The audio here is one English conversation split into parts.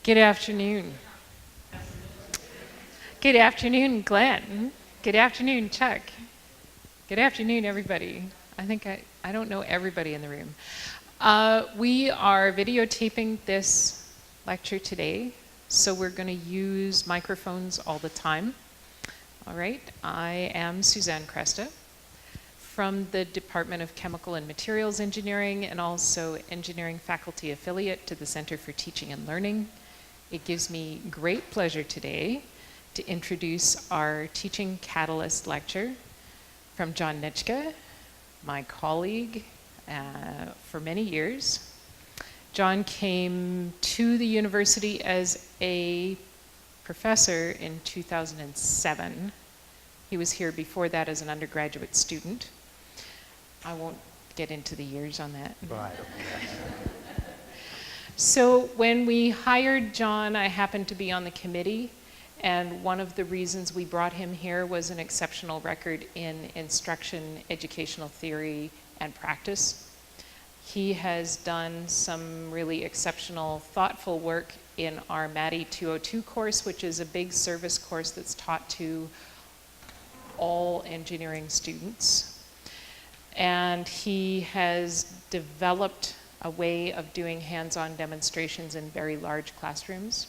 Good afternoon. Good afternoon, Glenn. Good afternoon, Chuck. Good afternoon, everybody. I don't know everybody in the room. We are videotaping this lecture today, so we're going to use microphones all the time. All right, I am Suzanne Cresta from the Department of Chemical and Materials Engineering and also Engineering Faculty Affiliate to the Center for Teaching and Learning. It gives me great pleasure today to introduce our Teaching Catalyst lecture from John Nitschke, my colleague for many years. John came to the university as a professor in 2007. He was here before that as an undergraduate student. I won't get into the years on that. Right. So when we hired John, I happened to be on the committee, and one of the reasons we brought him here was an exceptional record in instruction, educational theory, and practice. He has done some really exceptional, thoughtful work in our MATI 202 course, which is a big service course that's taught to all engineering students. And he has developed a way of doing hands-on demonstrations in very large classrooms.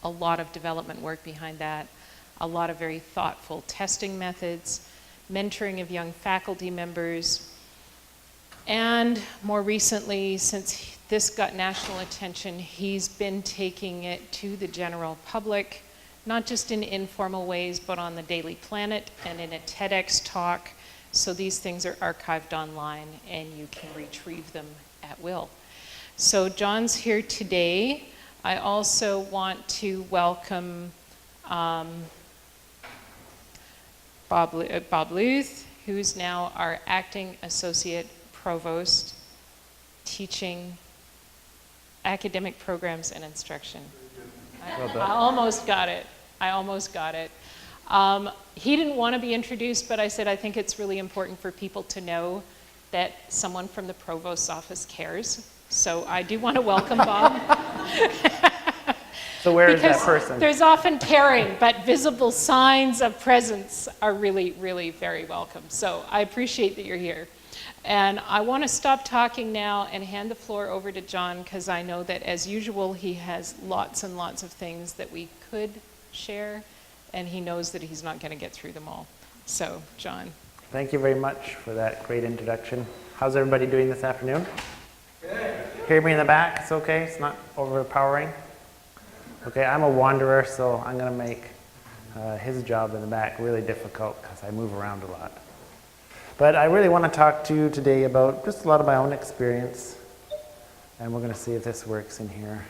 A lot of development work behind that, a lot of very thoughtful testing methods, mentoring of young faculty members, and more recently, since this got national attention, he's been taking it to the general public, not just in informal ways, but on the Daily Planet and in a TEDx talk. So these things are archived online and you can retrieve them at will. So John's here today. I also want to welcome Bob Luth, who's now our acting associate provost teaching academic programs and instruction. I almost got it. He didn't want to be introduced, but I said I think it's really important for people to know that someone from the provost's office cares. So I do want to welcome Bob. So where is that person? There's often caring, but visible signs of presence are really, really very welcome. So I appreciate that you're here. And I want to stop talking now and hand the floor over to John, because I know that as usual he has lots and lots of things that we could share, and he knows that he's not going to get through them all. So, John. Thank you very much for that great introduction. How's everybody doing this afternoon? Good. Hear me in the back? It's okay? It's not overpowering? Okay, I'm a wanderer, so I'm going to make his job in the back really difficult because I move around a lot. But I really want to talk to you today about just a lot of my own experience, and we're going to see if this works in here.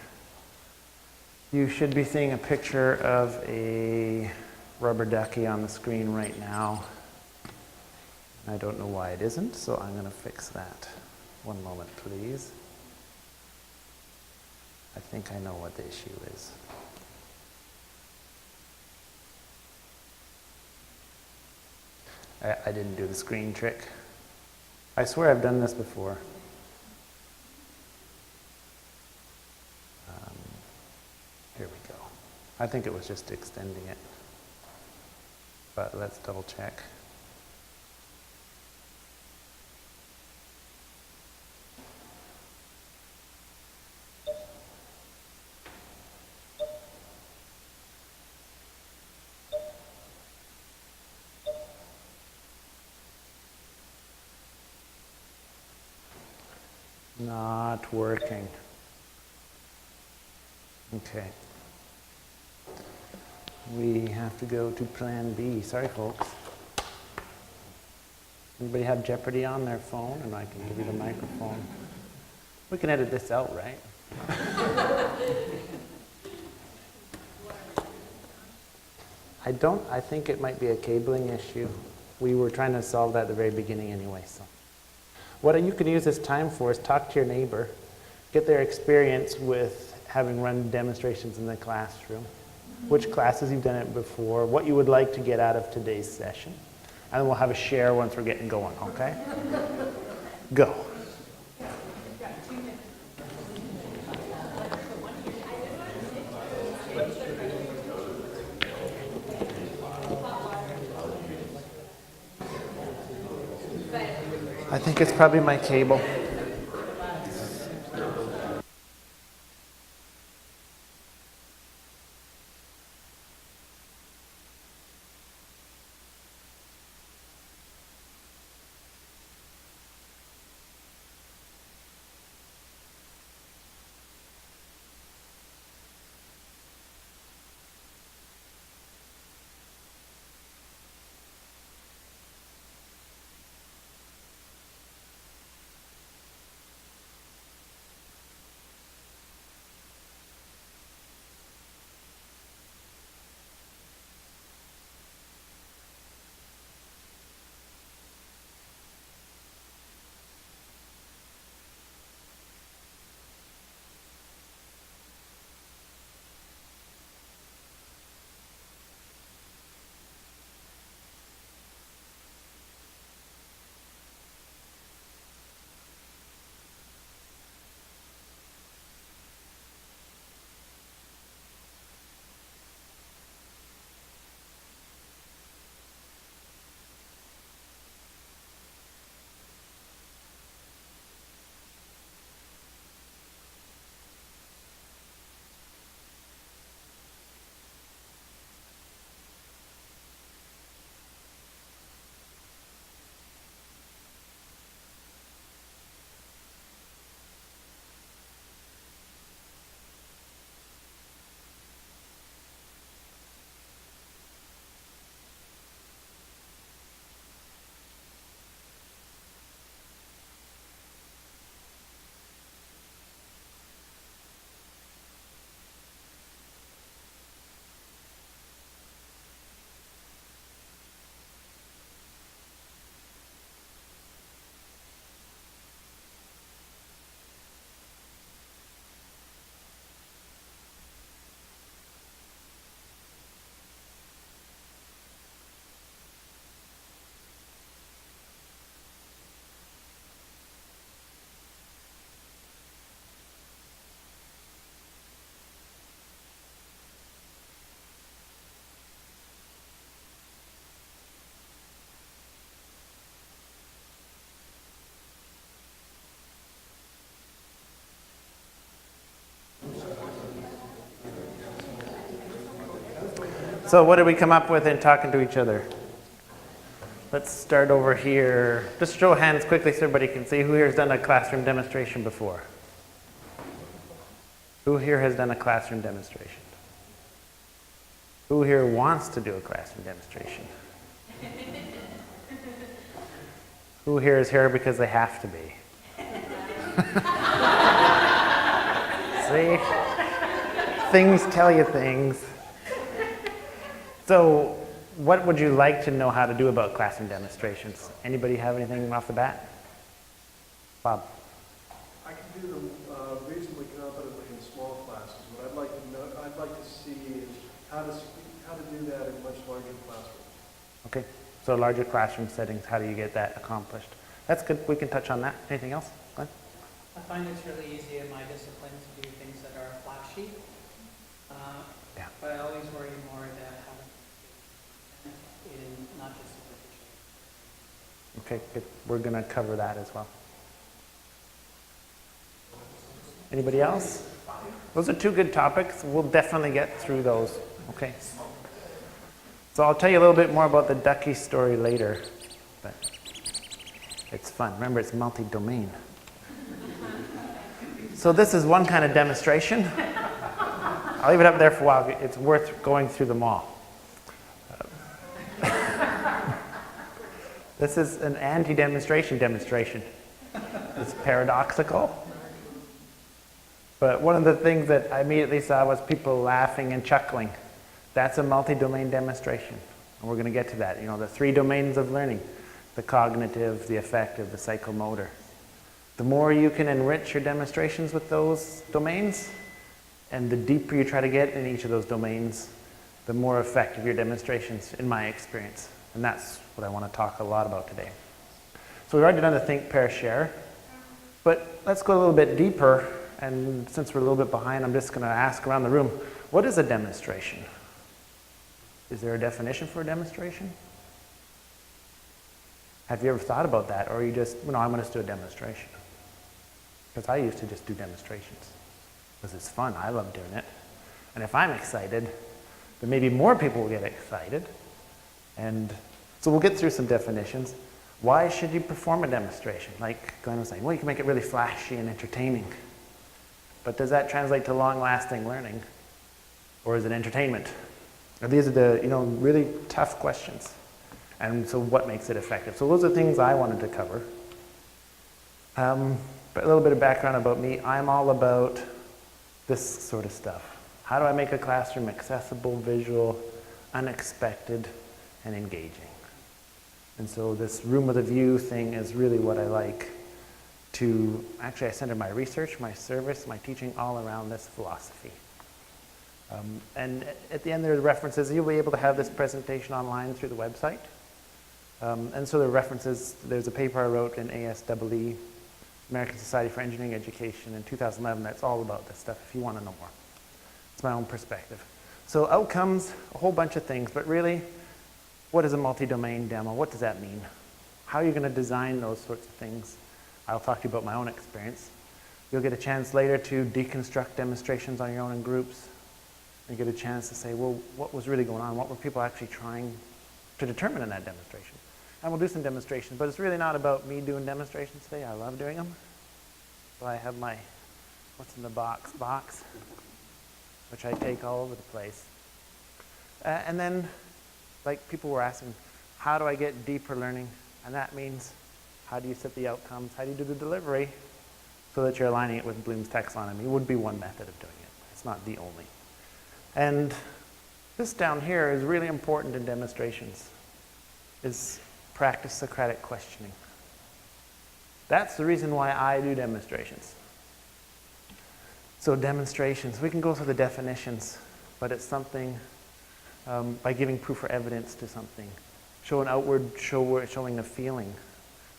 You should be seeing a picture of a rubber ducky on the screen right now. I don't know why it isn't, so I'm going to fix that. One moment, please. I think I know what the issue is. I didn't do the screen trick. I swear I've done this before. Here we go. I think it was just extending it. But let's double check. Not working. Okay. We have to go to plan B. Sorry, folks. Anybody have Jeopardy on their phone? And I can give you the microphone. We can edit this out, right? I think it might be a cabling issue. We were trying to solve that at the very beginning anyway, so. What you could use this time for is talk to your neighbor, get their experience with having run demonstrations in the classroom, which classes you've done it before, what you would like to get out of today's session, and then we'll have a share once we're getting going, okay? Go. I think it's probably my cable. So what did we come up with in talking to each other? Let's start over here. Just show hands quickly so everybody can see. Who here has done a classroom demonstration before? Who here has done a classroom demonstration? Who here wants to do a classroom demonstration? Who here is here because they have to be? See? Things tell you things. So, what would you like to know how to do about classroom demonstrations? Anybody have anything off the bat? Bob? I can do them reasonably competently in small classes. What I'd like to see is how to do that in much larger classrooms. Okay, so larger classroom settings, how do you get that accomplished? That's good, we can touch on that. Anything else, Glenn? I find it's really easy in my discipline to do things that are flashy. Yeah. But I always worry more that how in not just superficial. Okay, good. We're going to cover that as well. Anybody else? Those are two good topics. We'll definitely get through those. Okay. So I'll tell you a little bit more about the ducky story later, but it's fun. Remember, it's multi-domain. So this is one kind of demonstration. I'll leave it up there for a while. It's worth going through them all. This is an anti-demonstration demonstration. It's paradoxical. But one of the things that I immediately saw was people laughing and chuckling. That's a multi-domain demonstration. And we're going to get to that. You know, the 3 domains of learning. The cognitive, the affective, the psychomotor. The more you can enrich your demonstrations with those domains, and the deeper you try to get in each of those domains, the more effective your demonstrations, in my experience. And that's what I want to talk a lot about today. So we've already done the think, pair, share. But let's go a little bit deeper. And since we're a little bit behind, I'm just going to ask around the room, what is a demonstration? Is there a definition for a demonstration? Have you ever thought about that? Or are you just, I'm going to just do a demonstration? Because I used to just do demonstrations. Because it's fun. I love doing it. And if I'm excited, then maybe more people will get excited. And so we'll get through some definitions. Why should you perform a demonstration? Like Glenn was saying, well, you can make it really flashy and entertaining. But does that translate to long-lasting learning? Or is it entertainment? Now, these are the really tough questions. And so what makes it effective? So those are things I wanted to cover. But a little bit of background about me. I'm all about this sort of stuff. How do I make a classroom accessible, visual, unexpected, and engaging? And so this room with a view thing is really what I like to, actually I center my research, my service, my teaching all around this philosophy. And at the end there are references. You'll be able to have this presentation online through the website. And so there are references. There's a paper I wrote in ASEE, American Society for Engineering Education, in 2011 that's all about this stuff if you want to know more. It's my own perspective. So outcomes, a whole bunch of things, but really, what is a multi-domain demo? What does that mean? How are you going to design those sorts of things? I'll talk to you about my own experience. You'll get a chance later to deconstruct demonstrations on your own in groups. You get a chance to say, well, what was really going on? What were people actually trying to determine in that demonstration? And we'll do some demonstrations, but it's really not about me doing demonstrations today. I love doing them. So I have my what's in the box, which I take all over the place. And then, like people were asking, how do I get deeper learning? And that means, how do you set the outcomes? How do you do the delivery so that you're aligning it with Bloom's taxonomy? Would be one method of doing it. It's not the only. And this down here is really important in demonstrations, is practice Socratic questioning. That's the reason why I do demonstrations. So demonstrations, we can go through the definitions, but it's something by giving proof or evidence to something. Show an outward showing a feeling,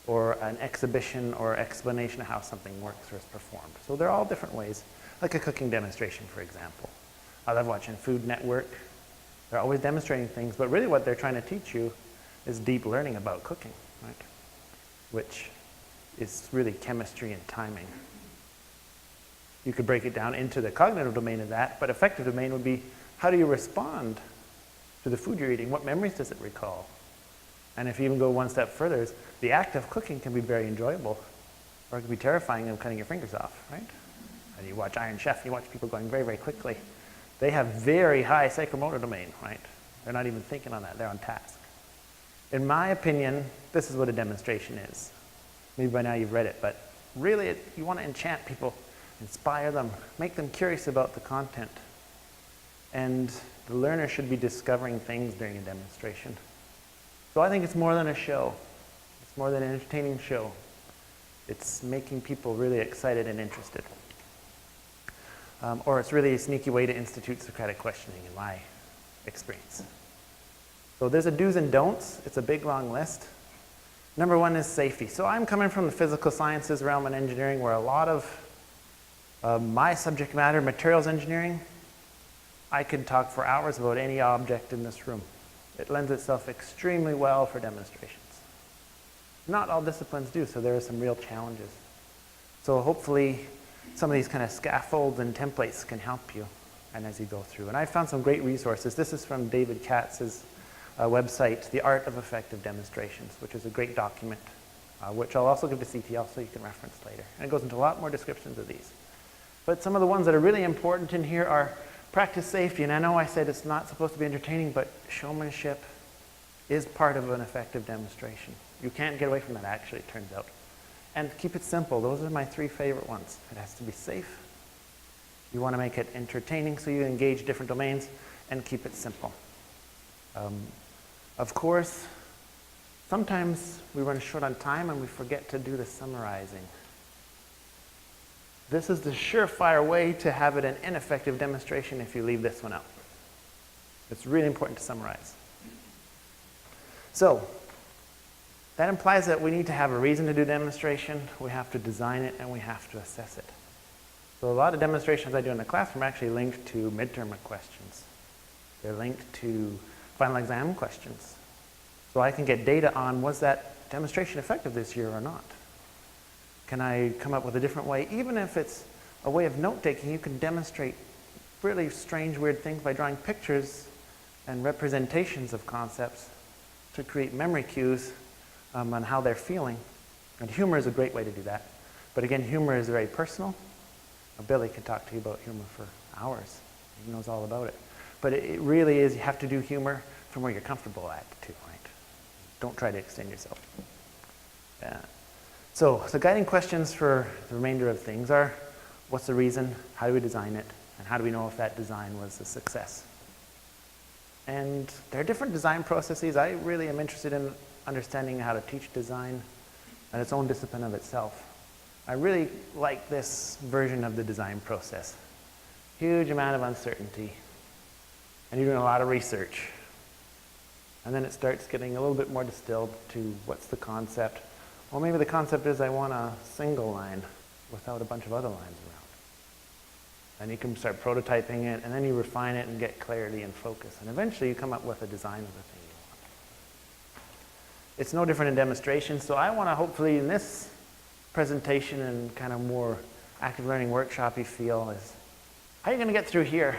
or an exhibition or explanation of how something works or is performed. So they're all different ways, like a cooking demonstration, for example. I love watching Food Network. They're always demonstrating things, but really what they're trying to teach you is deep learning about cooking, right? Which is really chemistry and timing. You could break it down into the cognitive domain of that, but affective domain would be, how do you respond to the food you're eating? What memories does it recall? And if you even go one step further, the act of cooking can be very enjoyable, or it can be terrifying of cutting your fingers off, right? And you watch Iron Chef, and you watch people going very, very quickly. They have very high psychomotor domain, right? They're not even thinking on that, they're on task. In my opinion, this is what a demonstration is. Maybe by now you've read it, but really you want to enchant people, inspire them, make them curious about the content. And the learner should be discovering things during a demonstration. So I think it's more than a show. It's more than an entertaining show. It's making people really excited and interested. Or it's really a sneaky way to institute Socratic questioning in my experience. So there's a do's and don'ts. It's a big, long list. Number one is safety. So I'm coming from the physical sciences realm and engineering, where a lot of my subject matter, materials engineering, I could talk for hours about any object in this room. It lends itself extremely well for demonstrations. Not all disciplines do, so there are some real challenges. So hopefully some of these kind of scaffolds and templates can help you and as you go through. And I found some great resources. This is from David Katz's website, The Art of Effective Demonstrations, which is a great document, which I'll also give to CTL so you can reference later. And it goes into a lot more descriptions of these. But some of the ones that are really important in here are practice safety. And I know I said it's not supposed to be entertaining, but showmanship is part of an effective demonstration. You can't get away from that, actually, it turns out. And keep it simple. Those are my three favorite ones. It has to be safe. You want to make it entertaining so you engage different domains, and keep it simple. Of course, sometimes we run short on time and we forget to do the summarizing. This is the surefire way to have it an ineffective demonstration if you leave this one out. It's really important to summarize. So, that implies that we need to have a reason to do demonstration, we have to design it, and we have to assess it. So a lot of demonstrations I do in the classroom are actually linked to midterm questions. They're linked to final exam questions. So I can get data on, was that demonstration effective this year or not? Can I come up with a different way? Even if it's a way of note-taking, you can demonstrate really strange, weird things by drawing pictures and representations of concepts to create memory cues on how they're feeling. And humor is a great way to do that. But again, humor is very personal. Billy could talk to you about humor for hours. He knows all about it. But it really is, you have to do humor from where you're comfortable at too, right? Don't try to extend yourself. Yeah. So the guiding questions for the remainder of things are, what's the reason, how do we design it, and how do we know if that design was a success? And there are different design processes. I really am interested in understanding how to teach design and its own discipline of itself. I really like this version of the design process. Huge amount of uncertainty, and you're doing a lot of research. And then it starts getting a little bit more distilled to what's the concept. Well, maybe the concept is I want a single line without a bunch of other lines around. And you can start prototyping it, and then you refine it and get clarity and focus. And eventually you come up with a design of the thing you want. It's no different in demonstration, so I want to hopefully in this presentation and kind of more active learning workshop-y feel is, how are you going to get through here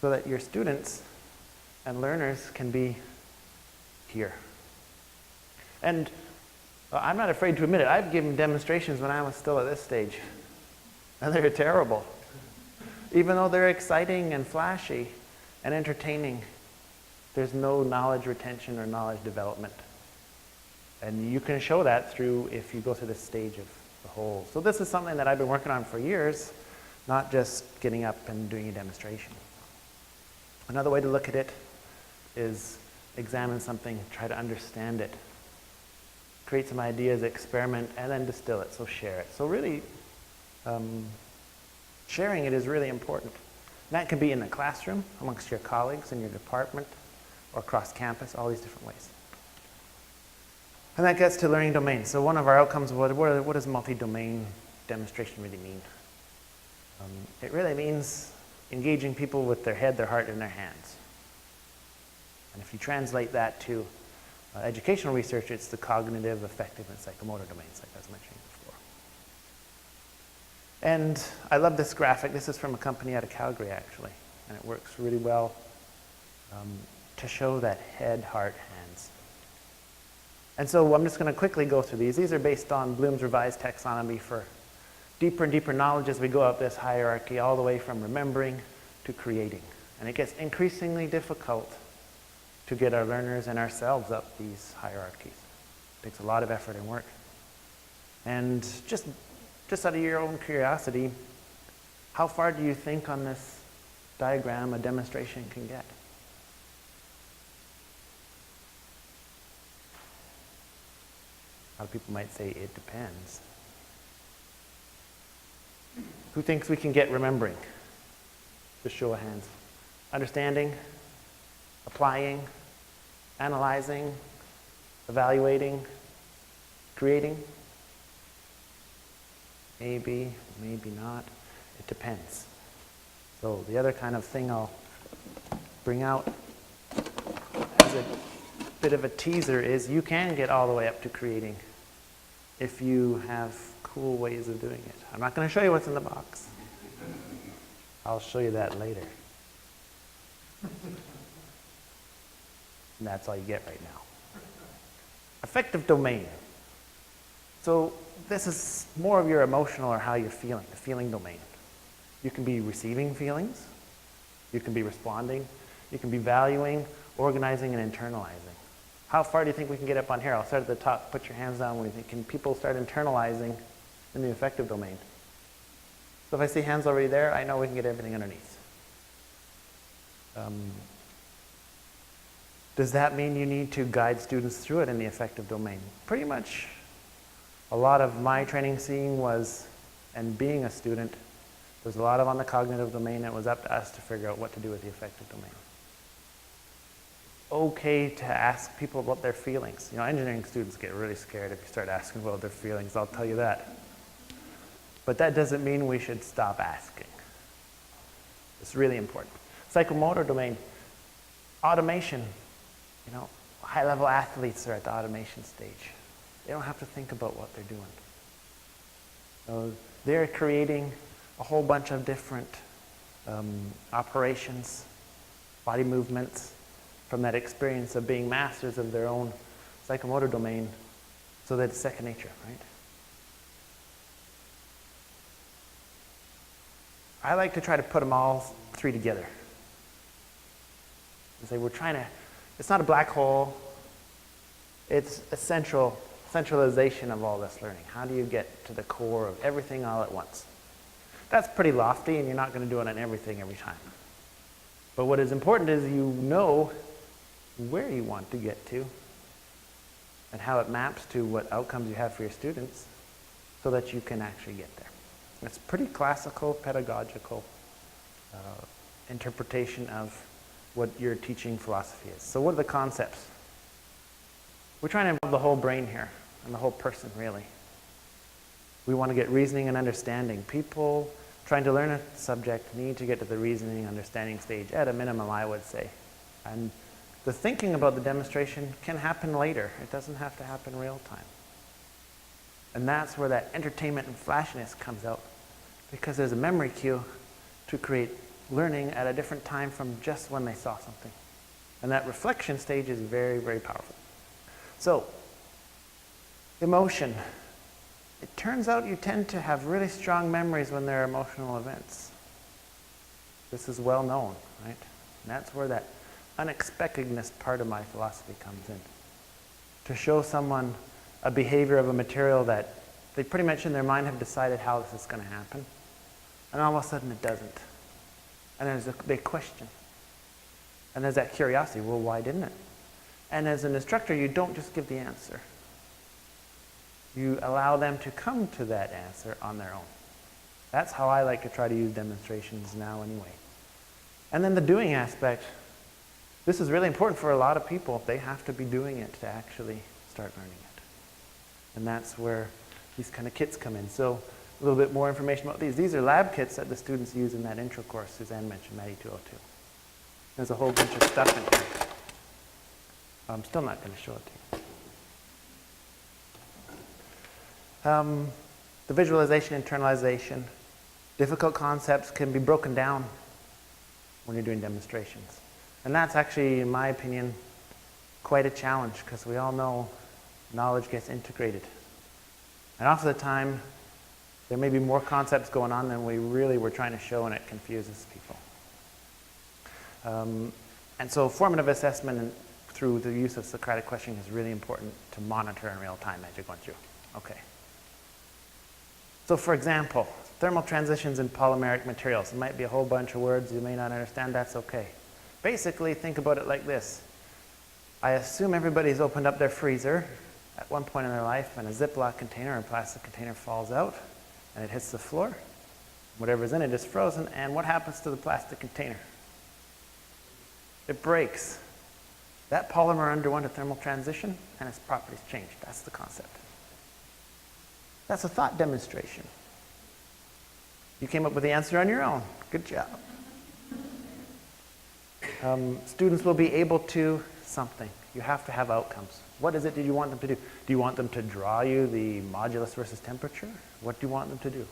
so that your students and learners can be here? And I'm not afraid to admit it. I've given demonstrations when I was still at this stage, and they're terrible. Even though they're exciting and flashy and entertaining, there's no knowledge retention or knowledge development. And you can show that through if you go through this stage of the whole. So this is something that I've been working on for years, not just getting up and doing a demonstration. Another way to look at it is examine something, try to understand it, create some ideas, experiment, and then distill it, so share it. So really, sharing it is really important. And that can be in the classroom, amongst your colleagues in your department, or across campus, all these different ways. And that gets to learning domains. So one of our outcomes, what does multi-domain demonstration really mean? It really means engaging people with their head, their heart, and their hands. And if you translate that to educational research, it's the cognitive, affective, and psychomotor domains, like I was mentioning before. And I love this graphic. This is from a company out of Calgary, actually. And it works really well to show that head, heart, hands. And so I'm just going to quickly go through these. These are based on Bloom's revised taxonomy for deeper and deeper knowledge as we go up this hierarchy, all the way from remembering to creating. And it gets increasingly difficult to get our learners and ourselves up these hierarchies. It takes a lot of effort and work. And just out of your own curiosity, how far do you think on this diagram a demonstration can get? A lot of people might say it depends. Who thinks we can get remembering? Just show of hands. Understanding, applying, analyzing, evaluating, creating? Maybe, maybe not. It depends. So the other kind of thing I'll bring out as a bit of a teaser is you can get all the way up to creating if you have cool ways of doing it. I'm not going to show you what's in the box. I'll show you that later. And that's all you get right now. Affective domain. So this is more of your emotional or how you're feeling, the feeling domain. You can be receiving feelings. You can be responding. You can be valuing, organizing, and internalizing. How far do you think we can get up on here? I'll start at the top. Put your hands down when you think. Can people start internalizing in the affective domain? So if I see hands already there, I know we can get everything underneath. Does that mean you need to guide students through it in the affective domain? Pretty much a lot of my training seeing was, and being a student, there's a lot of on the cognitive domain. It was up to us to figure out what to do with the affective domain. Okay to ask people about their feelings. You know, engineering students get really scared if you start asking about their feelings, I'll tell you that. But that doesn't mean we should stop asking. It's really important. Psychomotor domain, automation. You know, high-level athletes are at the automation stage. They don't have to think about what they're doing. So they're creating a whole bunch of different operations, body movements, from that experience of being masters of their own psychomotor domain, so that it's second nature, right? I like to try to put them all three together. And say it's not a black hole, it's a centralization of all this learning. How do you get to the core of everything all at once? That's pretty lofty, and you're not going to do it on everything every time. But what is important is you know where you want to get to and how it maps to what outcomes you have for your students so that you can actually get there. It's pretty classical pedagogical interpretation of what your teaching philosophy is. So what are the concepts? We're trying to involve the whole brain here and the whole person, really. We want to get reasoning and understanding. People trying to learn a subject need to get to the reasoning, understanding stage at a minimum, I would say. And the thinking about the demonstration can happen later. It doesn't have to happen real time. And that's where that entertainment and flashiness comes out, because there's a memory cue to create learning at a different time from just when they saw something. And that reflection stage is very, very powerful. So, emotion. It turns out you tend to have really strong memories when there are emotional events. This is well known, right? And that's where that unexpectedness part of my philosophy comes in. To show someone a behavior of a material that they pretty much in their mind have decided how this is going to happen, and all of a sudden it doesn't. And there's a big question. And there's that curiosity, well, why didn't it? And as an instructor, you don't just give the answer. You allow them to come to that answer on their own. That's how I like to try to use demonstrations now anyway. And then the doing aspect. This is really important for a lot of people. They have to be doing it to actually start learning it. And that's where these kind of kits come in. So a little bit more information about these. These are lab kits that the students use in that intro course Suzanne mentioned, Maddie 202. There's a whole bunch of stuff in here. I'm still not going to show it to you. The visualization, internalization, difficult concepts can be broken down when you're doing demonstrations. And that's actually, in my opinion, quite a challenge, because we all know knowledge gets integrated. And often the time, there may be more concepts going on than we really were trying to show, and it confuses people. And so formative assessment through the use of Socratic questioning is really important to monitor in real time as you're going through. Okay. So for example, thermal transitions in polymeric materials. It might be a whole bunch of words you may not understand. That's okay. Basically, think about it like this. I assume everybody's opened up their freezer at one point in their life, and a Ziploc container or a plastic container falls out, and it hits the floor. Whatever's in it is frozen, and what happens to the plastic container? It breaks. That polymer underwent a thermal transition, and its properties changed. That's the concept. That's a thought demonstration. You came up with the answer on your own. Good job. Students will be able to something. You have to have outcomes. What is it that you want them to do? Do you want them to draw you the modulus versus temperature? What do you want them to do?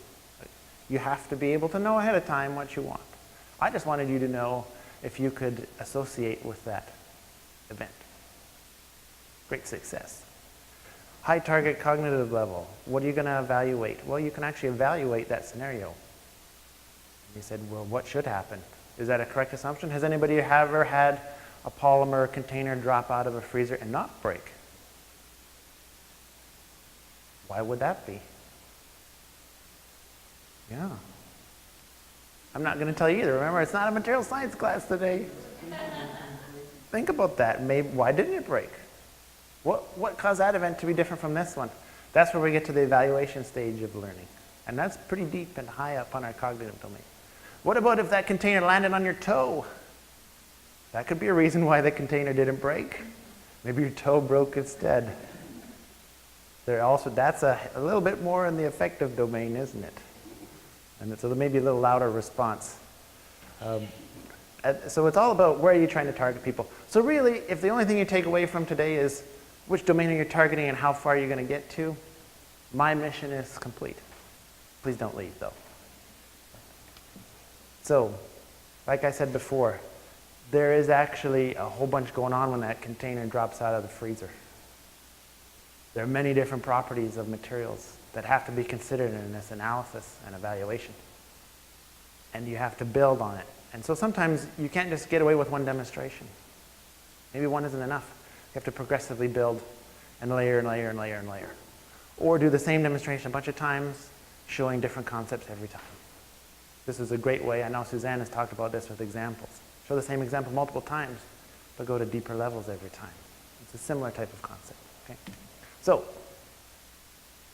You have to be able to know ahead of time what you want. I just wanted you to know if you could associate with that event. Great success. High target cognitive level. What are you going to evaluate? Well, you can actually evaluate that scenario. You said, well, what should happen? Is that a correct assumption? Has anybody ever had a polymer container drop out of a freezer and not break? Why would that be? Yeah. I'm not going to tell you either. Remember, it's not a material science class today. Think about that. Maybe, why didn't it break? What caused that event to be different from this one? That's where we get to the evaluation stage of learning. And that's pretty deep and high up on our cognitive domain. What about if that container landed on your toe? That could be a reason why the container didn't break. Maybe your toe broke instead. That's a little bit more in the affective domain, isn't it? And so there may be a little louder response. So it's all about where are you trying to target people. So really, if the only thing you take away from today is which domain are you targeting and how far you're going to get to, my mission is complete. Please don't leave, though. So, like I said before, there is actually a whole bunch going on when that container drops out of the freezer. There are many different properties of materials that have to be considered in this analysis and evaluation. And you have to build on it. And so sometimes you can't just get away with one demonstration. Maybe one isn't enough. You have to progressively build and layer and layer and layer and layer. Or do the same demonstration a bunch of times, showing different concepts every time. This is a great way. I know Suzanne has talked about this with examples. Show the same example multiple times, but go to deeper levels every time. It's a similar type of concept. Okay? So,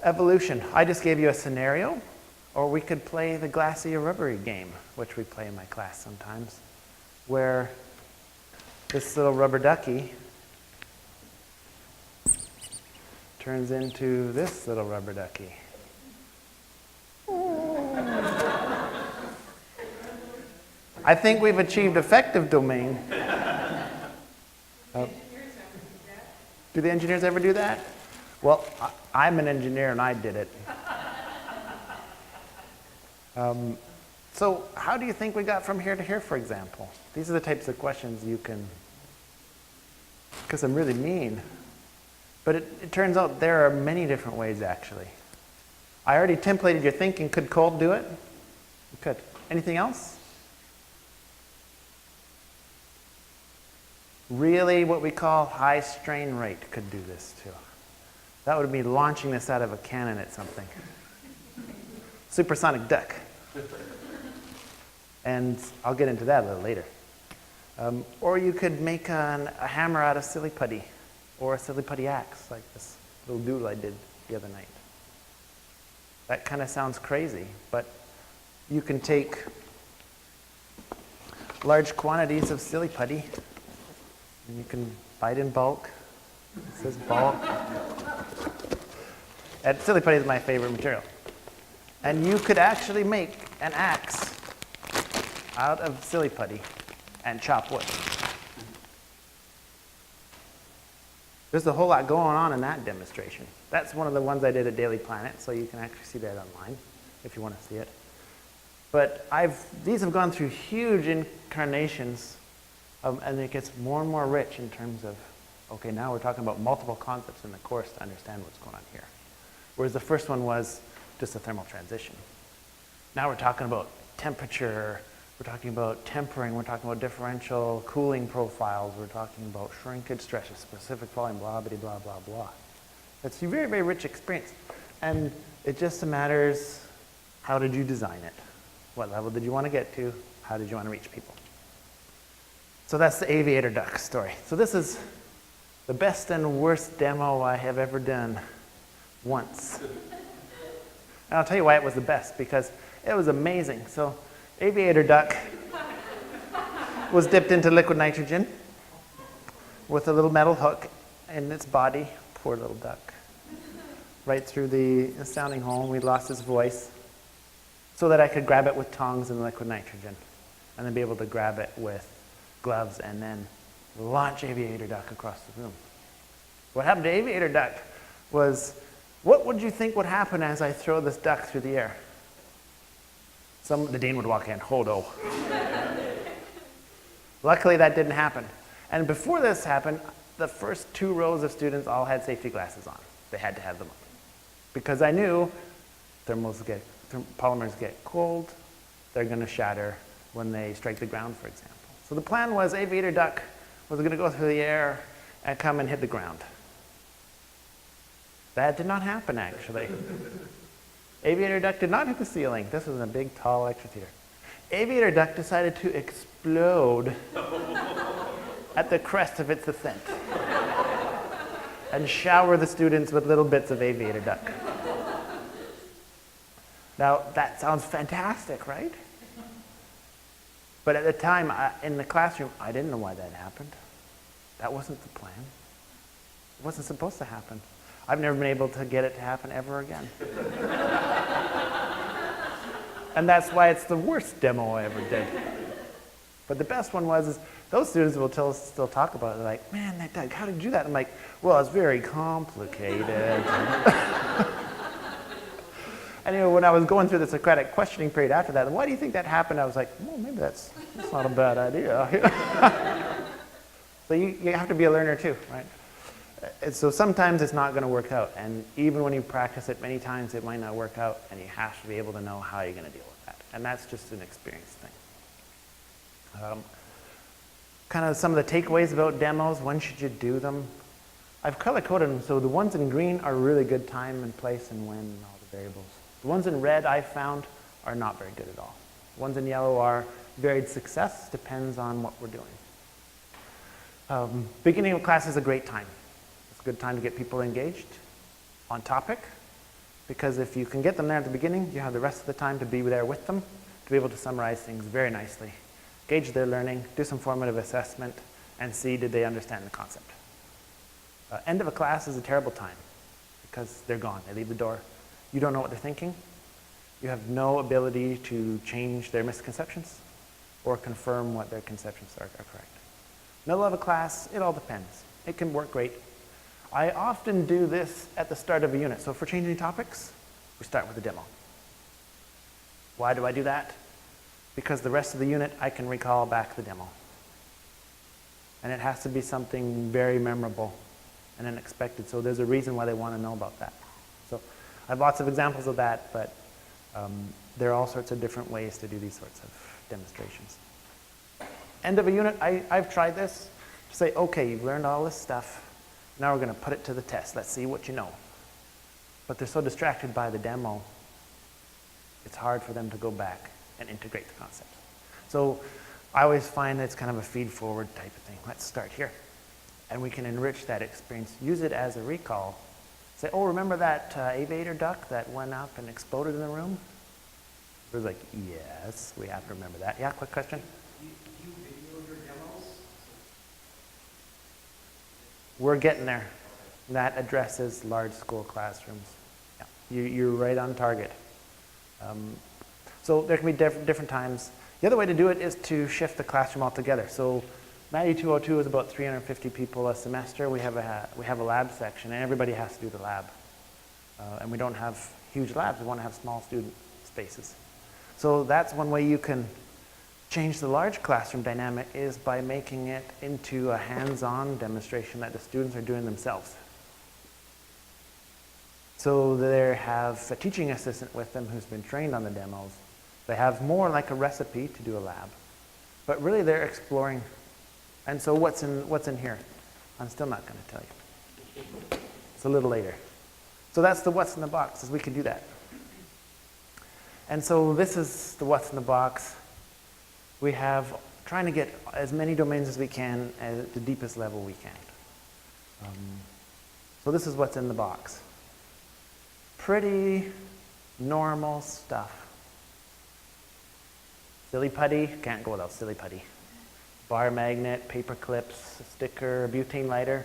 evolution. I just gave you a scenario, or we could play the glassy or rubbery game, which we play in my class sometimes, where this little rubber ducky turns into this little rubber ducky. I think we've achieved effective domain. Do the engineers ever do that? Well, I'm an engineer and I did it. So how do you think we got from here to here, for example? These are the types of questions you can, because I'm really mean. But it turns out there are many different ways, actually. I already templated your thinking. Could cold do it? It could. Anything else? Really, what we call high strain rate could do this too. That would be launching this out of a cannon at something. Supersonic duck. And I'll get into that a little later. Or you could make a hammer out of silly putty, or a silly putty axe, like this little doodle I did the other night. That kind of sounds crazy, but you can take large quantities of silly putty, and you can buy it in bulk. It says bulk. And silly putty is my favorite material. And you could actually make an axe out of silly putty and chop wood. There's a whole lot going on in that demonstration. That's one of the ones I did at Daily Planet, so you can actually see that online if you want to see it. But these have gone through huge incarnations, and it gets more and more rich in terms of, okay, now we're talking about multiple concepts in the course to understand what's going on here. Whereas the first one was just a thermal transition. Now we're talking about temperature, we're talking about tempering, we're talking about differential cooling profiles, we're talking about shrinkage stresses, specific volume, blah, blah, blah, blah, blah. It's a very, very rich experience. And it just matters, how did you design it? What level did you want to get to? How did you want to reach people? So that's the aviator duck story. So this is the best and worst demo I have ever done once. And I'll tell you why it was the best, because it was amazing. So aviator duck was dipped into liquid nitrogen with a little metal hook in its body. Poor little duck. Right through the sounding hole. We lost his voice so that I could grab it with tongs and liquid nitrogen and then be able to grab it with gloves and then launch aviator duck across the room. What happened to aviator duck was, what would you think would happen as I throw this duck through the air? The dean would walk in, "Hold-o." Luckily, that didn't happen. And before this happened, the first 2 rows of students all had safety glasses on. They had to have them on. Because I knew polymers get cold, they're going to shatter when they strike the ground, for example. So the plan was aviator duck was going to go through the air and come and hit the ground. That did not happen, actually. Aviator duck did not hit the ceiling. This was a big, tall lecture theater. Aviator duck decided to explode at the crest of its ascent and shower the students with little bits of aviator duck. Now, that sounds fantastic, right? But at the time, in the classroom, I didn't know why that happened. That wasn't the plan. It wasn't supposed to happen. I've never been able to get it to happen ever again. And that's why it's the worst demo I ever did. But the best one is those students will still talk about it. They're like, man, Doug, how did you do that? I'm like, well, it's very complicated. Anyway, when I was going through the Socratic questioning period after that, why do you think that happened? I was like, well, maybe that's not a bad idea. So you have to be a learner too, right? And so sometimes it's not going to work out. And even when you practice it many times, it might not work out. And you have to be able to know how you're going to deal with that. And that's just an experience thing. Kind of some of the takeaways about demos. When should you do them? I've color-coded them. So the ones in green are really good time and place and when and all the variables. The ones in red I've found are not very good at all. The ones in yellow are varied success. Depends on what we're doing. Beginning of class is a great time. It's a good time to get people engaged on topic, because if you can get them there at the beginning, you have the rest of the time to be there with them, to be able to summarize things very nicely, gauge their learning, do some formative assessment, and see did they understand the concept. End of a class is a terrible time, because they're gone. They leave the door. You don't know what they're thinking. You have no ability to change their misconceptions or confirm what their conceptions are correct. Middle of a class, it all depends. It can work great. I often do this at the start of a unit. So if we're changing topics, we start with a demo. Why do I do that? Because the rest of the unit, I can recall back the demo. And it has to be something very memorable and unexpected. So there's a reason why they want to know about that. So I have lots of examples of that, but there are all sorts of different ways to do these sorts of demonstrations. End of a unit, I've tried this to say, okay, you've learned all this stuff. Now we're going to put it to the test. Let's see what you know. But they're so distracted by the demo, it's hard for them to go back and integrate the concept. So I always find that it's kind of a feed-forward type of thing. Let's start here. And we can enrich that experience, use it as a recall. Say, oh, remember that aviator duck that went up and exploded in the room? It was like, yes, we have to remember that. Yeah, quick question? We're getting there. That addresses large school classrooms. Yeah, you're right on target. So there can be different times. The other way to do it is to shift the classroom altogether. So Matty 202 is about 350 people a semester. We have a lab section, and everybody has to do the lab. And we don't have huge labs. We want to have small student spaces. So that's one way you can change the large classroom dynamic, is by making it into a hands-on demonstration that the students are doing themselves. So they have a teaching assistant with them who's been trained on the demos. They have more like a recipe to do a lab, but really they're exploring. And so what's in here? I'm still not going to tell you. It's a little later. So that's the what's in the box, is we can do that. And so this is the what's in the box. We have trying to get as many domains as we can at the deepest level we can. So this is what's in the box. Pretty normal stuff. Silly putty, can't go without silly putty. Bar magnet, paper clips, a sticker, a butane lighter.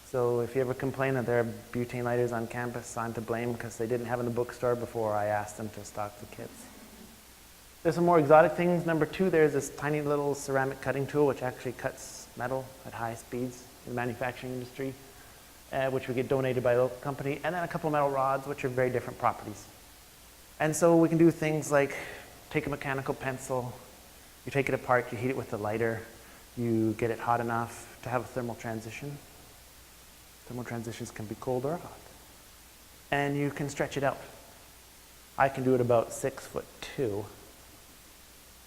So if you ever complain that there are butane lighters on campus, I'm to blame, because they didn't have in the bookstore before I asked them to stock the kits. There's some more exotic things. Number 2, there's this tiny little ceramic cutting tool which actually cuts metal at high speeds in the manufacturing industry, which we get donated by a local company. And then a couple metal rods, which are very different properties. And so we can do things like take a mechanical pencil, you take it apart, you heat it with a lighter, you get it hot enough to have a thermal transition. Thermal transitions can be cold or hot. And you can stretch it out. I can do it about 6'2",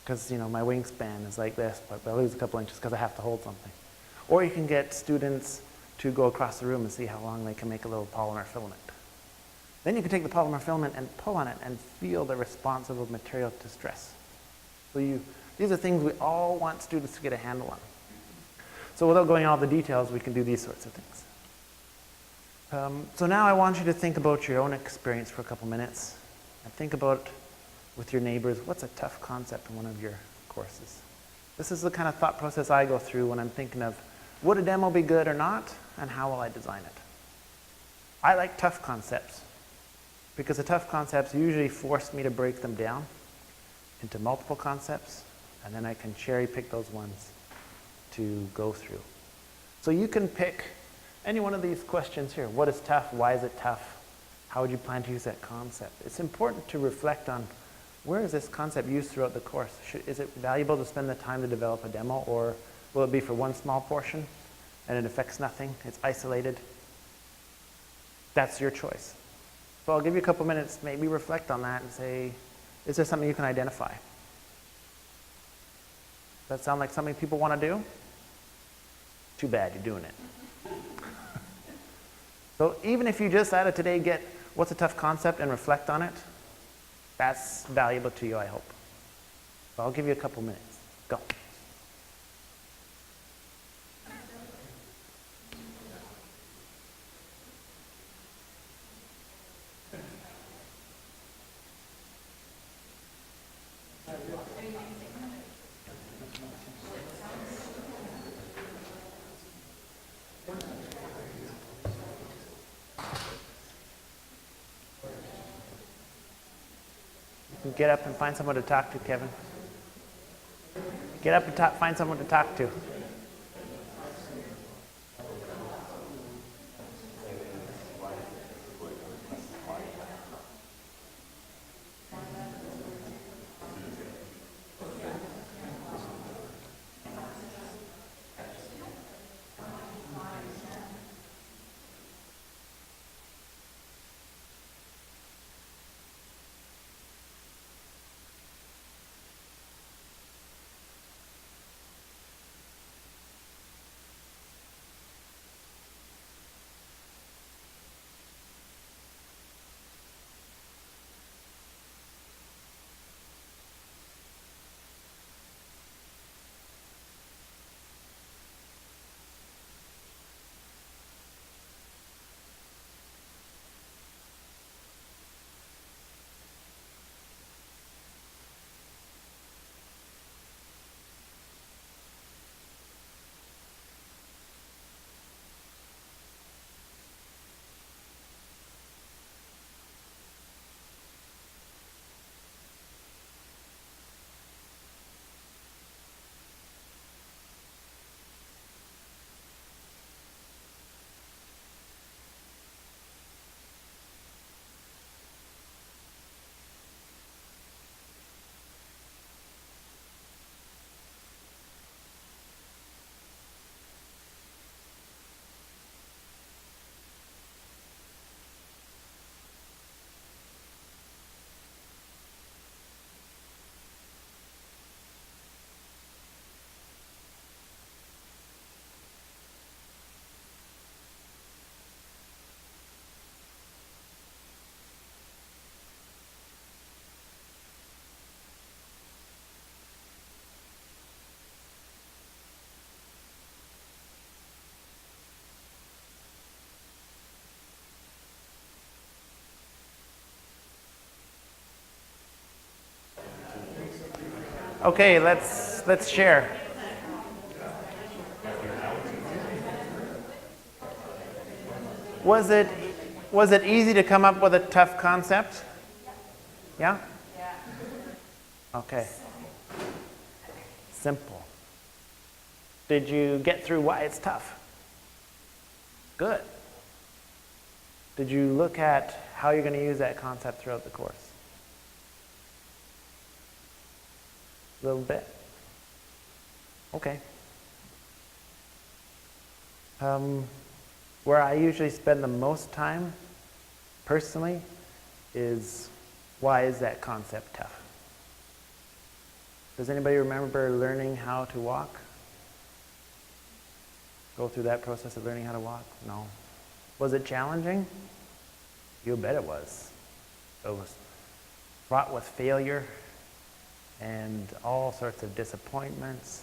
because my wingspan is like this, but I lose a couple inches because I have to hold something. Or you can get students to go across the room and see how long they can make a little polymer filament. Then you can take the polymer filament and pull on it and feel the response of a material to stress. So these are things we all want students to get a handle on. So without going all the details, we can do these sorts of things. So now I want you to think about your own experience for a couple minutes, and think about, with your neighbors, what's a tough concept in one of your courses? This is the kind of thought process I go through when I'm thinking of, would a demo be good or not, and how will I design it? I like tough concepts, because the tough concepts usually force me to break them down into multiple concepts, And then I can cherry pick those ones to go through. So you can pick any one of these questions here. What is tough? Why is it tough? How would you plan to use that concept? It's important to reflect on where is this concept used throughout the course? Is it valuable to spend the time to develop a demo, or will it be for one small portion and it affects nothing? It's isolated. That's your choice. So I'll give you a couple minutes, maybe reflect on that and say, is there something you can identify? Does that sound like something people want to do? Too bad, you're doing it. So even if you just out of today get what's a tough concept and reflect on it, that's valuable to you, I hope. So I'll give you a couple minutes. Go. Get up and find someone to talk to, Kevin. Get up and find someone to talk to. Okay, let's share. Was it easy to come up with a tough concept? Yeah? Okay. Simple. Did you get through why it's tough? Good. Did you look at how you're going to use that concept throughout the course? A little bit? Okay. Where I usually spend the most time, personally, is why is that concept tough? Does anybody remember learning how to walk? Go through that process of learning how to walk? No. Was it challenging? You bet it was. It was fraught with failure and all sorts of disappointments,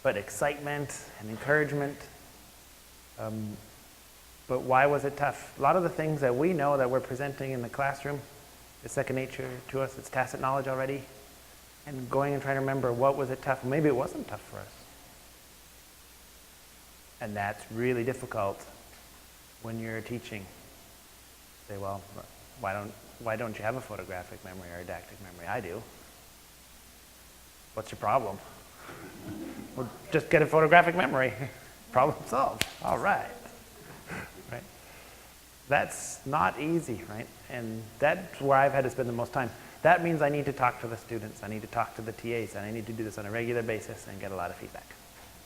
but excitement and encouragement. But why was it tough? A lot of the things that we know that we're presenting in the classroom is second nature to us. It's tacit knowledge already. And going and trying to remember, what was it tough? Maybe it wasn't tough for us. And that's really difficult when you're teaching. Say, well, why don't you have a photographic memory or a didactic memory? I do. What's your problem? Well, just get a photographic memory. Problem solved. All right. Right? That's not easy, right? And that's where I've had to spend the most time. That means I need to talk to the students, I need to talk to the TAs, and I need to do this on a regular basis and get a lot of feedback.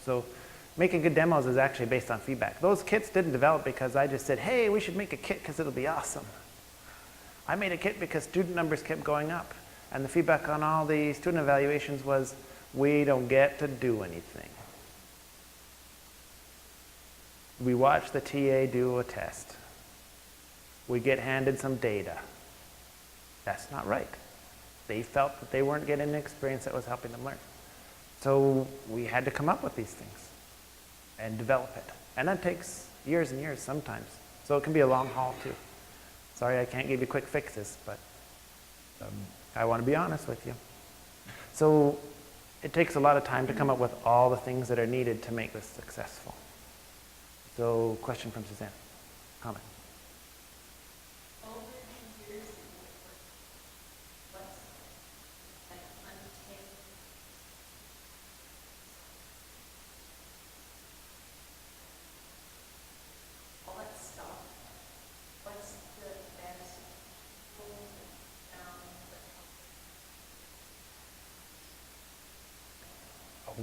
So making good demos is actually based on feedback. Those kits didn't develop because I just said, hey, we should make a kit because it'll be awesome. I made a kit because student numbers kept going up. And the feedback on all the student evaluations was, we don't get to do anything. We watch the TA do a test. We get handed some data. That's not right. They felt that they weren't getting an experience that was helping them learn. So we had to come up with these things and develop it. And that takes years and years sometimes. So it can be a long haul too. Sorry, I can't give you quick fixes, but I want to be honest with you. So it takes a lot of time to come up with all the things that are needed to make this successful. So question from Suzanne. Comment.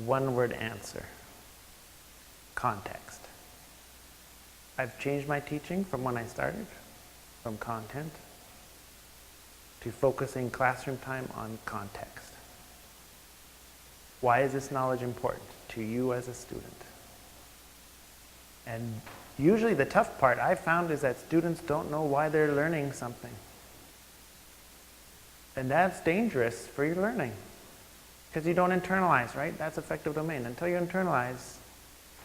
One-word answer. Context. I've changed my teaching from when I started, from content, to focusing classroom time on context. Why is this knowledge important to you as a student? And usually the tough part I've found is that students don't know why they're learning something. And that's dangerous for your learning. Because you don't internalize, right? That's effective domain. Until you internalize,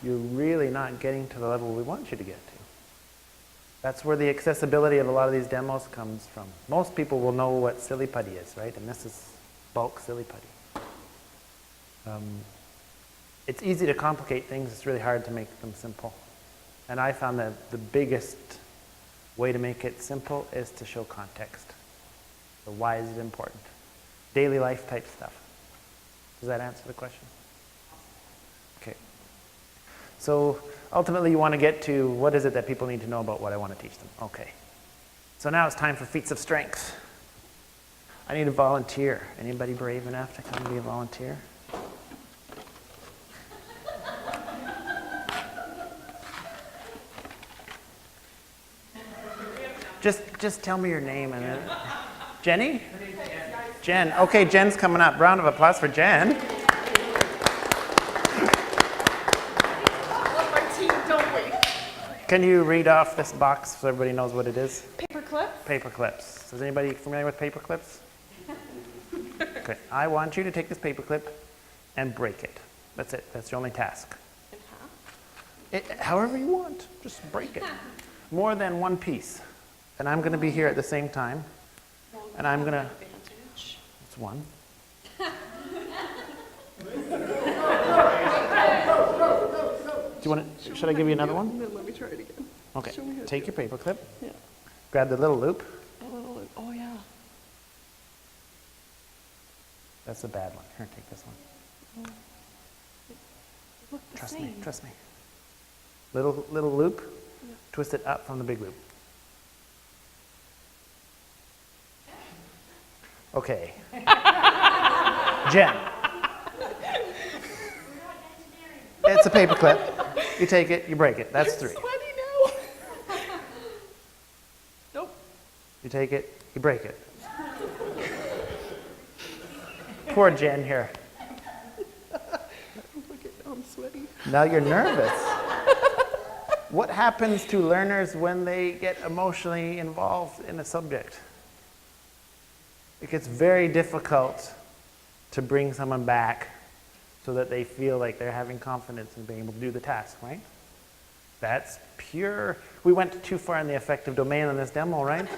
you're really not getting to the level we want you to get to. That's where the accessibility of a lot of these demos comes from. Most people will know what silly putty is, right? And this is bulk silly putty. It's easy to complicate things. It's really hard to make them simple. And I found that the biggest way to make it simple is to show context. So why is it important? Daily life type stuff. Does that answer the question? Okay. So ultimately you want to get to what is it that people need to know about what I want to teach them. Okay. So now it's time for feats of strength. I need a volunteer. Anybody brave enough to come be a volunteer? Just tell me your name and then. Jenny? Jen. Okay, Jen's coming up. Round of applause for Jen. Can you read off this box so everybody knows what it is? Paper clips. Paper clips. Is anybody familiar with paper clips? Okay. I want you to take this paper clip and break it. That's it. That's your only task. In half. However you want. Just break it. More than one piece. And I'm going to be here at the same time. And I'm going to... Advantage. It's one. Do you want to... Should I give you another one? No, let me try it again. Okay. Show me how to Take do your paper clip. Yeah. Grab the little loop. Oh, yeah. That's the bad one. Here, take this one. Look the Trust same. me. Trust me. Little loop. Yeah. Twist it up from the big loop. Okay. Jen. It's a paper clip. You take it, you break it. That's I'm three. sweaty now. Nope. You take it, you break it. Poor Jen here. Look at, I'm sweaty. Now you're nervous. What happens to learners when they get emotionally involved in a subject? It gets very difficult to bring someone back so that they feel like they're having confidence in being able to do the task, right? That's pure. We went too far in the effective domain on this demo, right?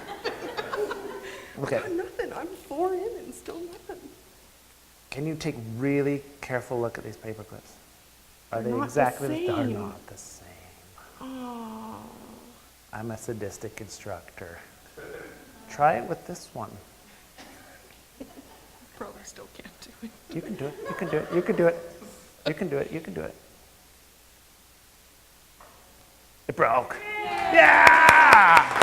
Okay. I'm nothing. I'm 4 in and still nothing. Can you take really careful look at these paper clips? Are They're they not exactly the They're same. not the same. Oh. I'm a sadistic instructor. Try it with this one. Probably still can't doing? You can do it. You can do it. You can do it. You can do it. You can do it. It broke. Yeah!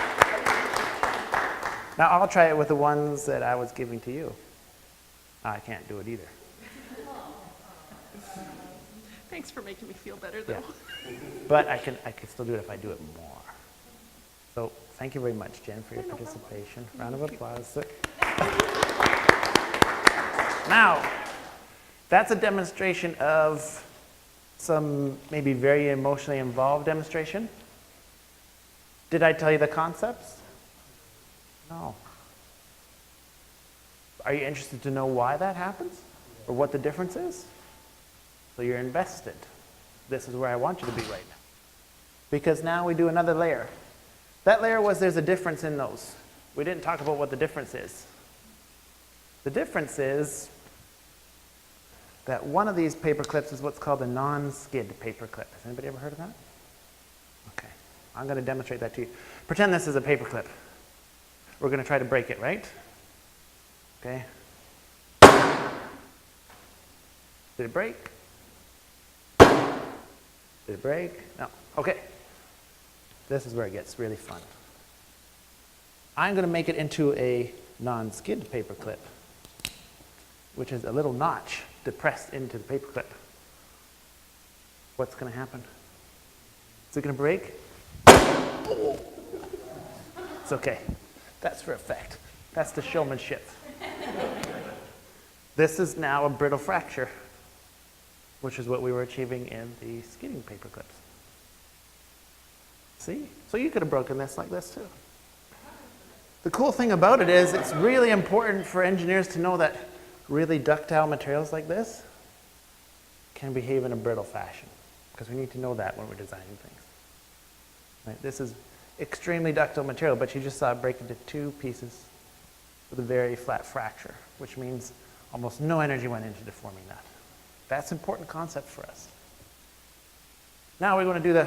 Now I'll try it with the ones that I was giving to you. I can't do it either. Thanks for making me feel better, though. Yeah. But I can still do it if I do it more. So thank you very much, Jen, for your participation. Round of applause. Now, that's a demonstration of some maybe very emotionally involved demonstration. Did I tell you the concepts? No. Are you interested to know why that happens? Or what the difference is? So you're invested. This is where I want you to be right now. Because now we do another layer. That layer was there's a difference in those. We didn't talk about what the difference is. The difference is that one of these paper clips is what's called a non-skid paper clip. Has anybody ever heard of that? Okay. I'm going to demonstrate that to you. Pretend this is a paper clip. We're going to try to break it, right? Okay. Did it break? Did it break? No. Okay. This is where it gets really fun. I'm going to make it into a non-skid paper clip, which is a little notch depressed into the paper clip. What's going to happen? Is it going to break? Oh. It's okay. That's for effect. That's the showmanship. This is now a brittle fracture, which is what we were achieving in the skidding paper clips. See? So you could have broken this like this too. The cool thing about it is it's really important for engineers to know that really ductile materials like this can behave in a brittle fashion, because we need to know that when we're designing things. Right? This is extremely ductile material, but you just saw it break into two pieces with a very flat fracture, which means almost no energy went into deforming that. That's an important concept for us. Now we're going to do the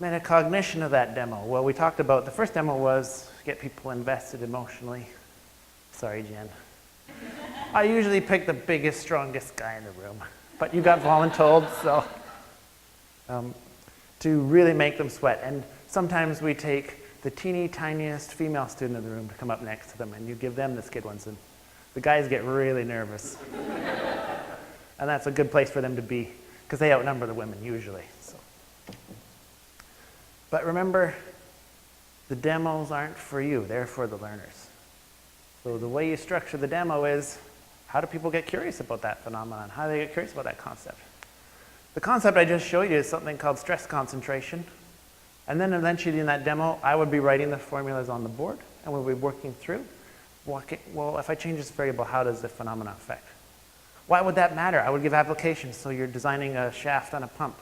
metacognition of that demo. Well, we talked about, the first demo was get people invested emotionally. Sorry, Jen. I usually pick the biggest, strongest guy in the room, but you got voluntold, so to really make them sweat. And sometimes we take the teeny tiniest female student in the room to come up next to them, and you give them the skid ones, and the guys get really nervous. And that's a good place for them to be, because they outnumber the women usually. So. But remember, the demos aren't for you, they're for the learners. So the way you structure the demo is, how do people get curious about that phenomenon? How do they get curious about that concept? The concept I just showed you is something called stress concentration. And then eventually in that demo, I would be writing the formulas on the board, and we'll be working through, well, if I change this variable, how does the phenomenon affect? Why would that matter? I would give applications. So you're designing a shaft on a pump,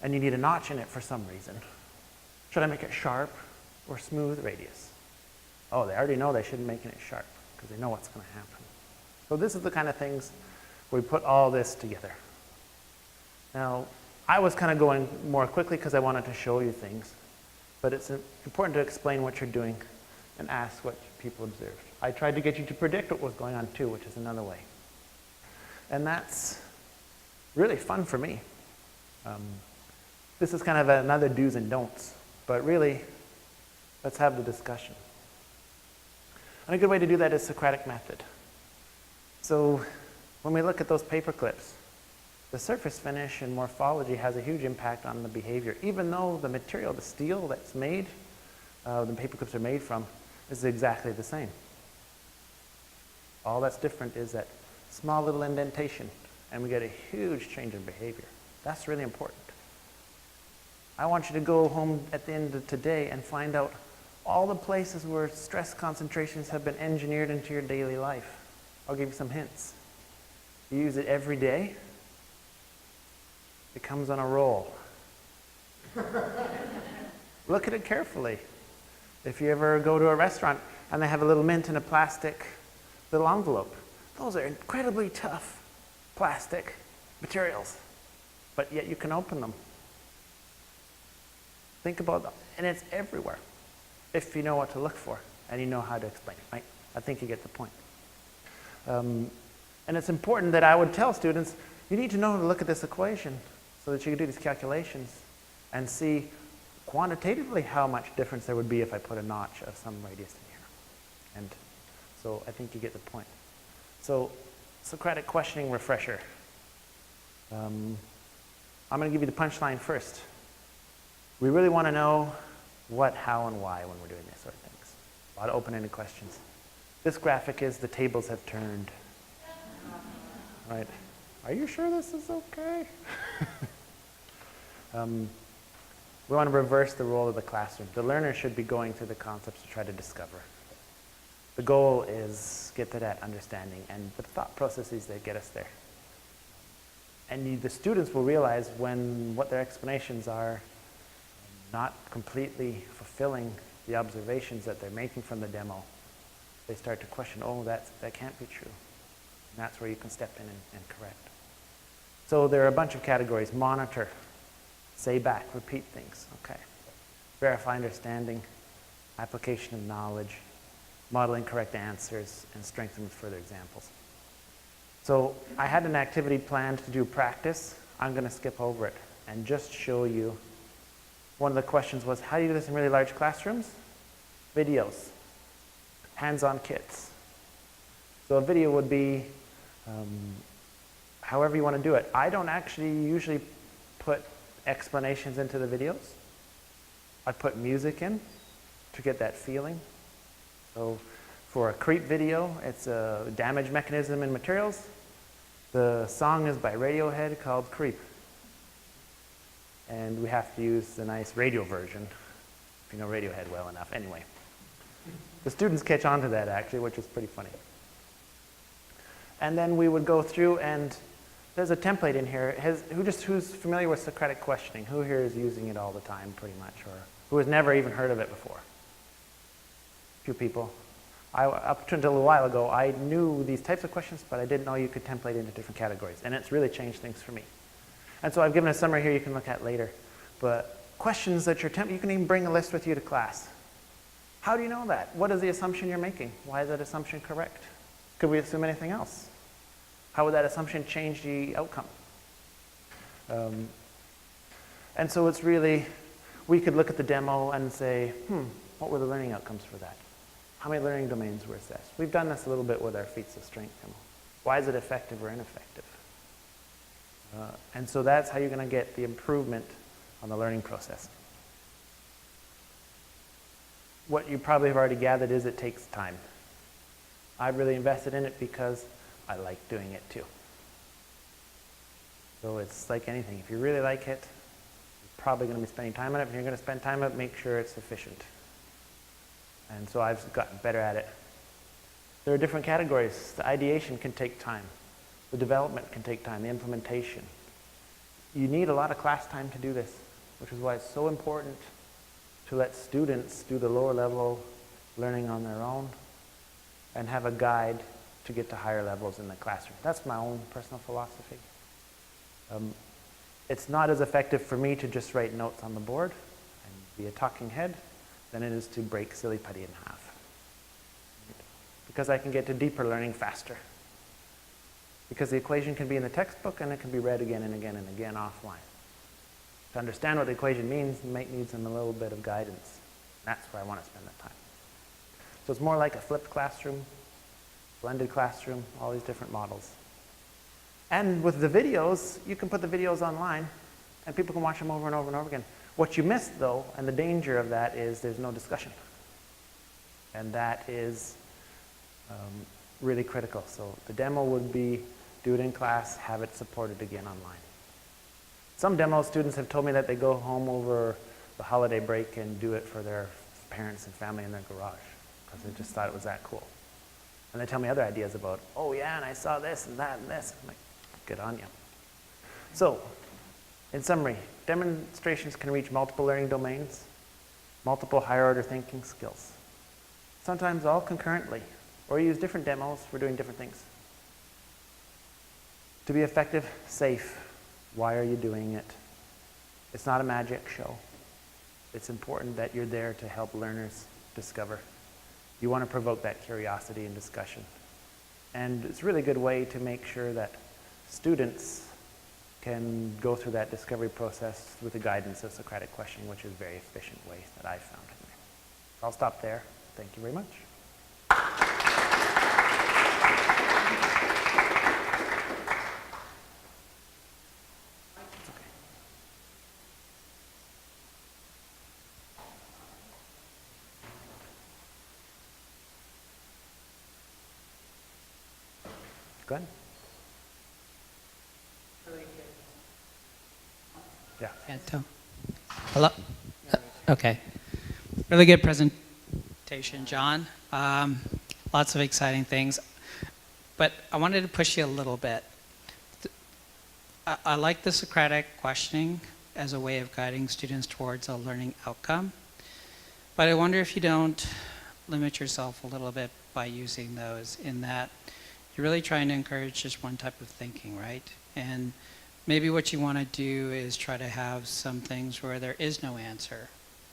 and you need a notch in it for some reason. Should I make it sharp or smooth radius? Oh, they already know they shouldn't make it sharp, because they know what's going to happen. So this is the kind of things where we put all this together. Now, I was kind of going more quickly because I wanted to show you things, but it's important to explain what you're doing and ask what people observed. I tried to get you to predict what was going on too, which is another way. And that's really fun for me. This is kind of another do's and don'ts, but really, let's have the discussion. And a good way to do that is Socratic method. So when we look at those paper clips, the surface finish and morphology has a huge impact on the behavior, even though the material, the steel that's made, the paper clips are made from, is exactly the same. All that's different is that small little indentation, and we get a huge change in behavior. That's really important. I want you to go home at the end of today and find out all the places where stress concentrations have been engineered into your daily life. I'll give you some hints. You use it every day. It comes on a roll. Look at it carefully. If you ever go to a restaurant and they have a little mint in a plastic little envelope, those are incredibly tough plastic materials, but yet you can open them. Think about them, and it's everywhere if you know what to look for and you know how to explain it, right? I think you get the point. And it's important that I would tell students, you need to know to look at this equation so that you can do these calculations and see quantitatively how much difference there would be if I put a notch of some radius in here. And so I think you get the point. So Socratic questioning refresher. I'm going to give you the punchline first. We really want to know what, how, and why when we're doing these sort of things. A lot of open-ended questions. This graphic is the tables have turned. Right? Are you sure this is okay? We want to reverse the role of the classroom. The learner should be going through the concepts to try to discover. The goal is get to that understanding and the thought processes that get us there. And the students will realize when what their explanations are not completely fulfilling the observations that they're making from the demo. They start to question, oh, that can't be true. And that's where you can step in and correct. So there are a bunch of categories. Monitor, say back, repeat things. Okay. Verify understanding, application of knowledge, modeling correct answers, and strengthen with further examples. So I had an activity planned to do practice. I'm going to skip over it and just show you. One of the questions was, how do you do this in really large classrooms? Videos, hands-on kits. So a video would be however you want to do it. I don't actually usually put explanations into the videos. I put music in to get that feeling. So for a creep video, it's a damage mechanism in materials. The song is by Radiohead called Creep. And we have to use the nice radio version, if you know Radiohead well enough. Anyway, the students catch on to that actually, which is pretty funny. And then we would go through, and there's a template in here. Who's familiar with Socratic questioning? Who here is using it all the time, pretty much, or who has never even heard of it before? A few people. Up until a while ago, I knew these types of questions, but I didn't know you could template into different categories, and it's really changed things for me. And so I've given a summary here you can look at later. But questions that you can even bring a list with you to class. How do you know that? What is the assumption you're making? Why is that assumption correct? Could we assume anything else? How would that assumption change the outcome? And so it's really, we could look at the demo and say, what were the learning outcomes for that? How many learning domains were assessed? We've done this a little bit with our feats of strength demo. Why is it effective or ineffective? And so that's how you're going to get the improvement on the learning process. What you probably have already gathered is it takes time. I've really invested in it because I like doing it too. So it's like anything. If you really like it, you're probably going to be spending time on it. If you're going to spend time on it, make sure it's efficient. And so I've gotten better at it. There are different categories. The ideation can take time. The development can take time, the implementation. You need a lot of class time to do this, which is why it's so important to let students do the lower level learning on their own and have a guide to get to higher levels in the classroom. That's my own personal philosophy. It's not as effective for me to just write notes on the board and be a talking head than it is to break silly putty in half. Because I can get to deeper learning faster. Because the equation can be in the textbook and it can be read again and again and again offline. To understand what the equation means, you might need some a little bit of guidance. That's where I want to spend that time. So it's more like a flipped classroom, blended classroom, all these different models. And with the videos, you can put the videos online and people can watch them over and over and over again. What you miss though, and the danger of that is there's no discussion. And that is really critical. So the demo would be do it in class, have it supported again online. Some demo students have told me that they go home over the holiday break and do it for their parents and family in their garage because they just thought it was that cool. And they tell me other ideas about, oh yeah, and I saw this and that and this. I'm like, good on you. So, in summary, demonstrations can reach multiple learning domains, multiple higher order thinking skills, sometimes all concurrently, or use different demos for doing different things. To be effective, safe. Why are you doing it? It's not a magic show. It's important that you're there to help learners discover. You want to provoke that curiosity and discussion. And it's a really good way to make sure that students can go through that discovery process with the guidance of Socratic questioning, which is a very efficient way that I've found. I'll stop there. Thank you very much. Go ahead. Yeah. Anto. Hello? Okay. Really good presentation, John. Lots of exciting things. But I wanted to push you a little bit. I like the Socratic questioning as a way of guiding students towards a learning outcome. But I wonder if you don't limit yourself a little bit by using those, in that you're really trying to encourage just one type of thinking, right? And maybe what you want to do is try to have some things where there is no answer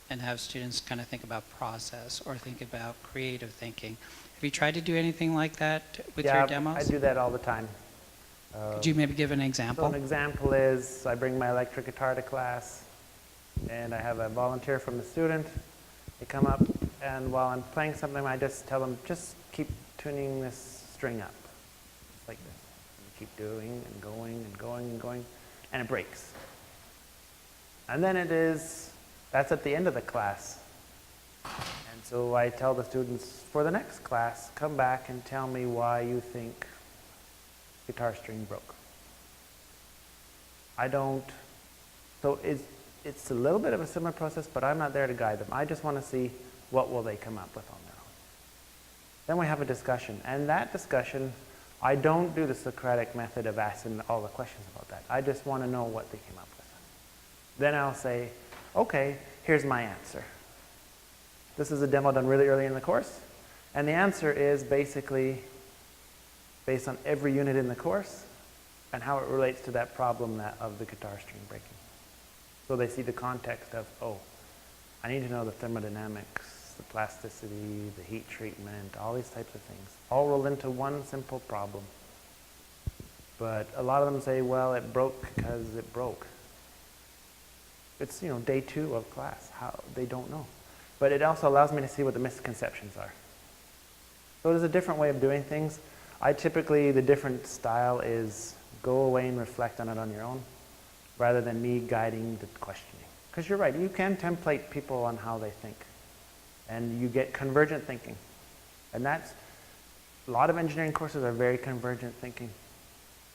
and have students kind of think about process or think about creative thinking. Have you tried to do anything like that with your demos? I do that all the time. Could you maybe give an example? So an example is I bring my electric guitar to class and I have a volunteer from the student. They come up and while I'm playing something, I just tell them, just keep tuning this string up. Like this. And keep doing and going and going and going, and it breaks. And then that's at the end of the class. And so I tell the students, for the next class, come back and tell me why you think guitar string broke. So it's a little bit of a similar process, but I'm not there to guide them. I just want to see what will they come up with on their own. Then we have a discussion, and that discussion, I don't do the Socratic method of asking all the questions about that. I just want to know what they came up with. Then I'll say, okay, here's my answer. This is a demo done really early in the course, and the answer is basically based on every unit in the course and how it relates to that problem of the guitar string breaking. So they see the context of, oh, I need to know the thermodynamics, the plasticity, the heat treatment, all these types of things, all rolled into one simple problem. But a lot of them say, well, it broke because it broke. It's, day 2 of class. How they don't know. But it also allows me to see what the misconceptions are. So there's a different way of doing things. The different style is go away and reflect on it on your own, rather than me guiding the questioning. Because you're right, you can template people on how they think. And you get convergent thinking. And a lot of engineering courses are very convergent thinking.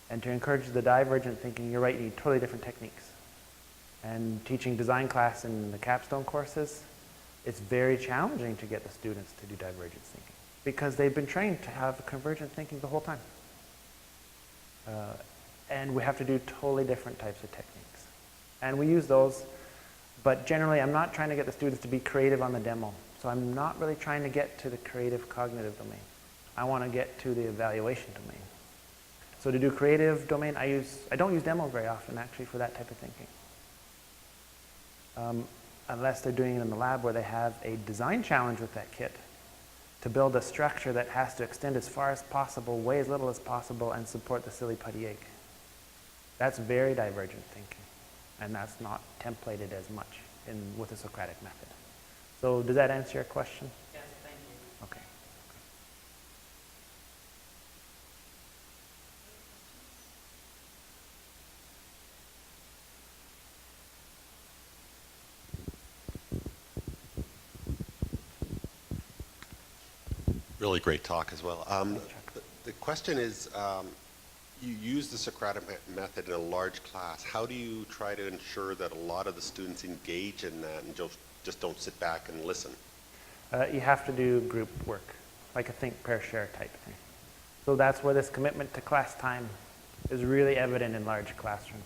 And to encourage the divergent thinking, you're right, you need totally different techniques. And teaching design class in the capstone courses, it's very challenging to get the students to do divergent thinking because they've been trained to have convergent thinking the whole time. And we have to do totally different types of techniques. And we use those, but generally I'm not trying to get the students to be creative on the demo. So I'm not really trying to get to the creative cognitive domain. I want to get to the evaluation domain. So to do creative domain, I don't use demos very often actually for that type of thinking. Unless they're doing it in the lab where they have a design challenge with that kit to build a structure that has to extend as far as possible, weigh as little as possible, and support the silly putty egg. That's very divergent thinking, and that's not templated as much with the Socratic method. So does that answer your question? Yes, thank you. Okay. Really great talk as well. The question is, you use the Socratic method in a large class. How do you try to ensure that a lot of the students engage in that and just don't sit back and listen? You have to do group work, like a think, pair, share type thing. So that's where this commitment to class time is really evident in large classrooms.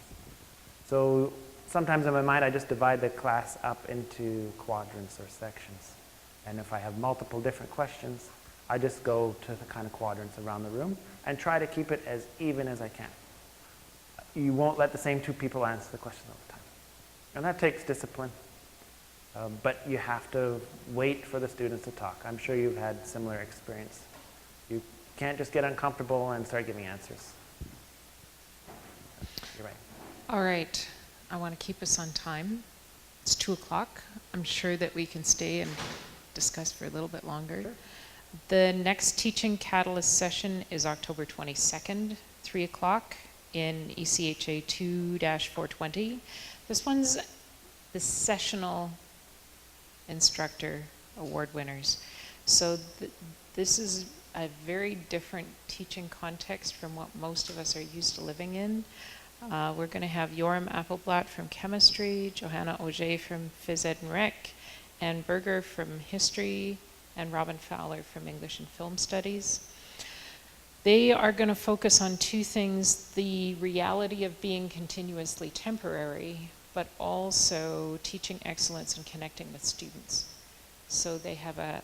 So sometimes in my mind, I just divide the class up into quadrants or sections. And if I have multiple different questions, I just go to the kind of quadrants around the room and try to keep it as even as I can. You won't let the same 2 people answer the question all the time. And that takes discipline. But you have to wait for the students to talk. I'm sure you've had similar experience. You can't just get uncomfortable and start giving answers. You're right. All right, I want to keep us on time. It's 2 o'clock. I'm sure that we can stay and discuss for a little bit longer. The next Teaching Catalyst session is October 22nd, 3 o'clock in ECHA 2-420. This one's the sessional instructor award winners. So this is a very different teaching context from what most of us are used to living in. We're going to have Yoram Appelblatt from chemistry, Johanna Auger from phys ed and rec, Ann Berger from history, and Robin Fowler from English and Film Studies. They are going to focus on two things: the reality of being continuously temporary, but also teaching excellence and connecting with students. So they have a